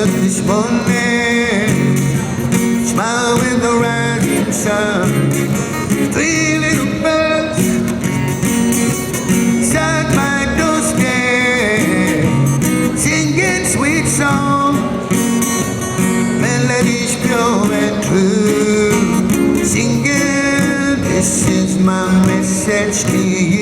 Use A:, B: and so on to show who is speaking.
A: up this morning, smile with the rising sun. Three little birds sat my doorstep, singing sweet songs, melodies pure and true. Singing, this is my message to you.